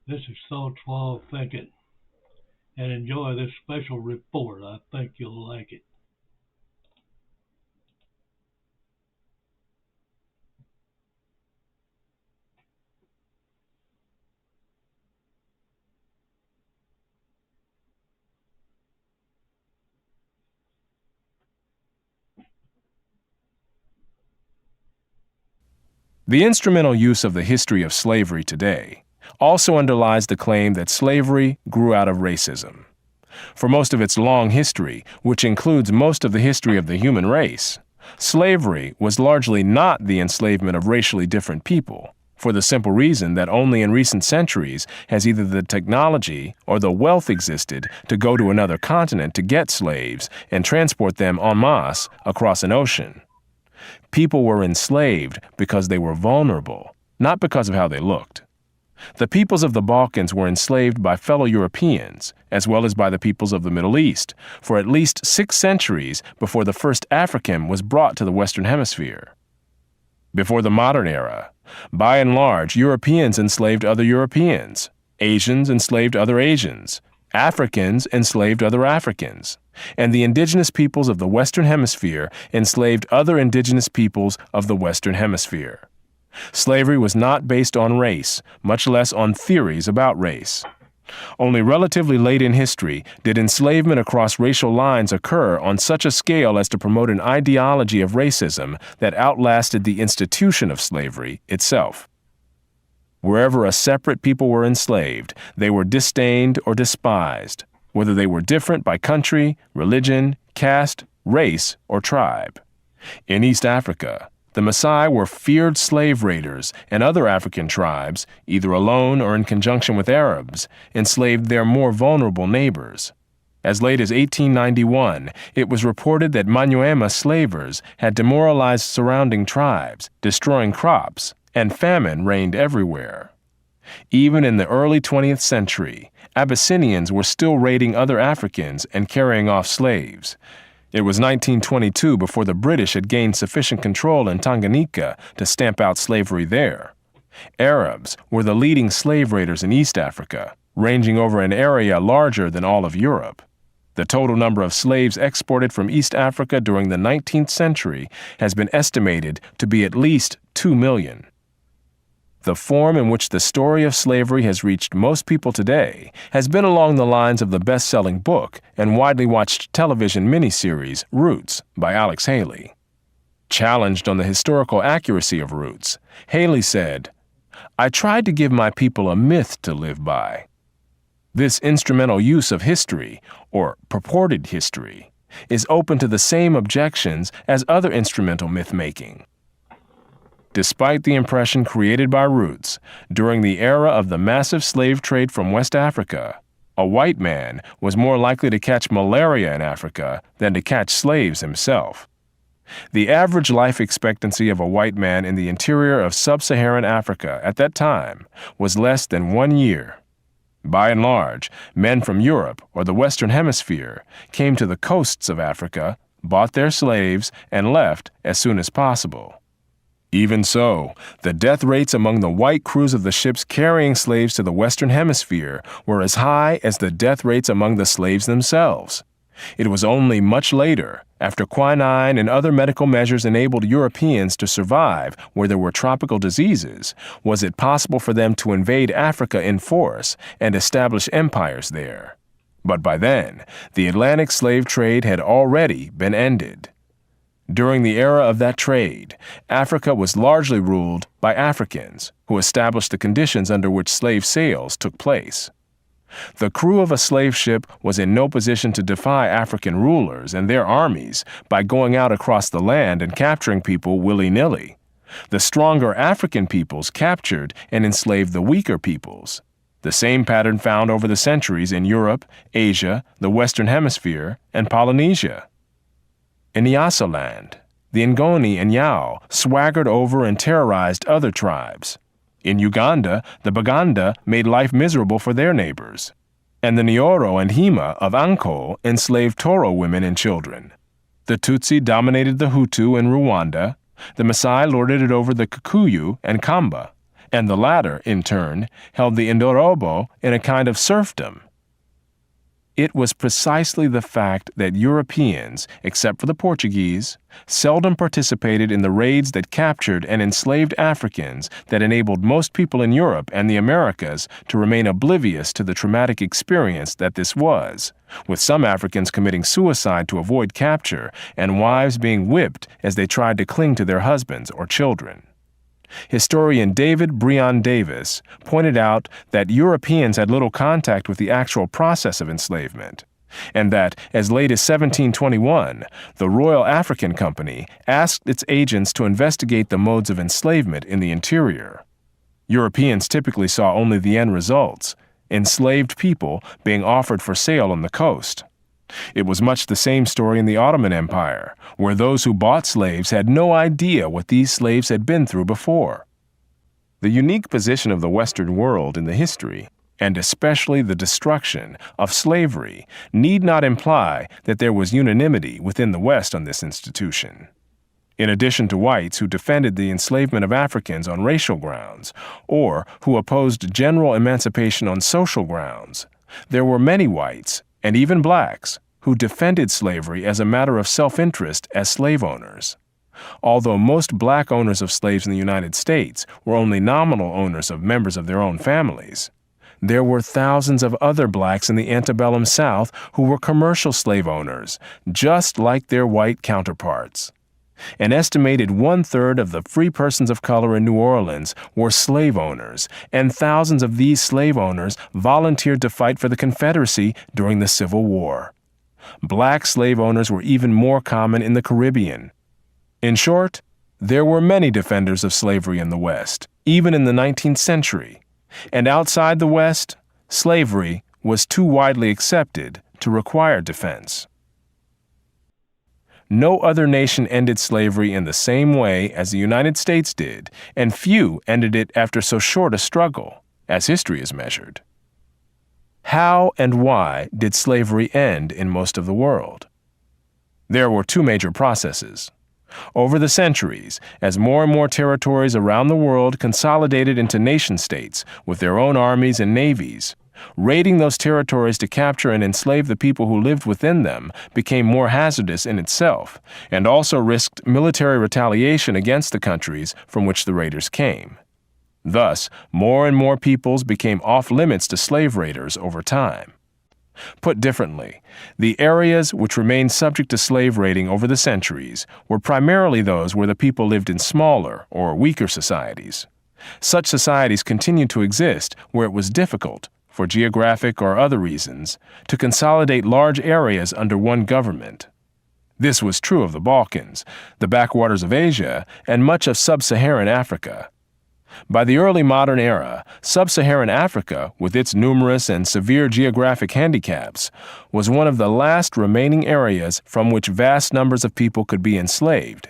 This is Thoughts While Thinking, and enjoy this special report. I think you'll like it. The instrumental use of the history of slavery today also underlies the claim that slavery grew out of racism. For most of its long history, which includes most of the history of the human race, slavery was largely not the enslavement of racially different people, for the simple reason that only in recent centuries has either the technology or the wealth existed to go to another continent to get slaves and transport them en masse across an ocean. People were enslaved because they were vulnerable, not because of how they looked. The peoples of the Balkans were enslaved by fellow Europeans, as well as by the peoples of the Middle East, for at least 6 centuries before the first African was brought to the Western Hemisphere. Before the modern era, by and large, Europeans enslaved other Europeans, Asians enslaved other Asians, Africans enslaved other Africans, and the indigenous peoples of the Western Hemisphere enslaved other indigenous peoples of the Western Hemisphere. Slavery was not based on race, much less on theories about race. Only relatively late in history did enslavement across racial lines occur on such a scale as to promote an ideology of racism that outlasted the institution of slavery itself. Wherever a separate people were enslaved, they were disdained or despised, whether they were different by country, religion, caste, race, or tribe. In East Africa, the Maasai were feared slave raiders, and other African tribes, either alone or in conjunction with Arabs, enslaved their more vulnerable neighbors. As late as 1891, it was reported that Manyuema slavers had demoralized surrounding tribes, destroying crops, and famine reigned everywhere. Even in the early 20th century, Abyssinians were still raiding other Africans and carrying off slaves. It was 1922 before the British had gained sufficient control in Tanganyika to stamp out slavery there. Arabs were the leading slave raiders in East Africa, ranging over an area larger than all of Europe. The total number of slaves exported from East Africa during the 19th century has been estimated to be at least 2 million. The form in which the story of slavery has reached most people today has been along the lines of the best-selling book and widely watched television miniseries Roots by Alex Haley. Challenged on the historical accuracy of Roots, Haley said, "I tried to give my people a myth to live by." This instrumental use of history, or purported history, is open to the same objections as other instrumental myth-making. Despite the impression created by Roots, during the era of the massive slave trade from West Africa, a white man was more likely to catch malaria in Africa than to catch slaves himself. The average life expectancy of a white man in the interior of sub-Saharan Africa at that time was less than 1 year. By and large, men from Europe or the Western Hemisphere came to the coasts of Africa, bought their slaves, and left as soon as possible. Even so, the death rates among the white crews of the ships carrying slaves to the Western Hemisphere were as high as the death rates among the slaves themselves. It was only much later, after quinine and other medical measures enabled Europeans to survive where there were tropical diseases, was it possible for them to invade Africa in force and establish empires there. But by then, the Atlantic slave trade had already been ended. During the era of that trade, Africa was largely ruled by Africans, who established the conditions under which slave sales took place. The crew of a slave ship was in no position to defy African rulers and their armies by going out across the land and capturing people willy-nilly. The stronger African peoples captured and enslaved the weaker peoples. The same pattern found over the centuries in Europe, Asia, the Western Hemisphere, and Polynesia. In Nyasaland, the Ngoni and Yao swaggered over and terrorized other tribes. In Uganda, the Baganda made life miserable for their neighbors. And the Nyoro and Hima of Anko enslaved Toro women and children. The Tutsi dominated the Hutu in Rwanda. The Maasai lorded it over the Kikuyu and Kamba. and the latter, in turn, held the Indorobo in a kind of serfdom. It was precisely the fact that Europeans, except for the Portuguese, seldom participated in the raids that captured and enslaved Africans that enabled most people in Europe and the Americas to remain oblivious to the traumatic experience that this was, with some Africans committing suicide to avoid capture and wives being whipped as they tried to cling to their husbands or children. Historian David Breon Davis pointed out that Europeans had little contact with the actual process of enslavement, and that as late as 1721, the Royal African Company asked its agents to investigate the modes of enslavement in the interior. Europeans typically saw only the end results, enslaved people being offered for sale on the coast. It was much the same story in the Ottoman Empire, where those who bought slaves had no idea what these slaves had been through before. The unique position of the Western world in the history, and especially the destruction of slavery, need not imply that there was unanimity within the West on this institution. In addition to whites who defended the enslavement of Africans on racial grounds, or who opposed general emancipation on social grounds, there were many whites, and even blacks, who defended slavery as a matter of self-interest as slave owners. Although most black owners of slaves in the United States were only nominal owners of members of their own families, there were thousands of other blacks in the antebellum South who were commercial slave owners, just like their white counterparts. An estimated 1/3 of the free persons of color in New Orleans were slave owners, and thousands of these slave owners volunteered to fight for the Confederacy during the Civil War. Black slave owners were even more common in the Caribbean. In short, there were many defenders of slavery in the West, even in the 19th century, and outside the West, slavery was too widely accepted to require defense. No other nation ended slavery in the same way as the United States did, and few ended it after so short a struggle, as history is measured. How and why did slavery end in most of the world? There were two major processes. Over the centuries, as more and more territories around the world consolidated into nation-states with their own armies and navies, raiding those territories to capture and enslave the people who lived within them became more hazardous in itself, and also risked military retaliation against the countries from which the raiders came. Thus, more and more peoples became off-limits to slave raiders over time. Put differently, the areas which remained subject to slave raiding over the centuries were primarily those where the people lived in smaller or weaker societies. Such societies continued to exist where it was difficult, for geographic or other reasons, to consolidate large areas under one government. This was true of the Balkans, the backwaters of Asia, and much of sub-Saharan Africa. By the early modern era, sub-Saharan Africa, with its numerous and severe geographic handicaps, was one of the last remaining areas from which vast numbers of people could be enslaved.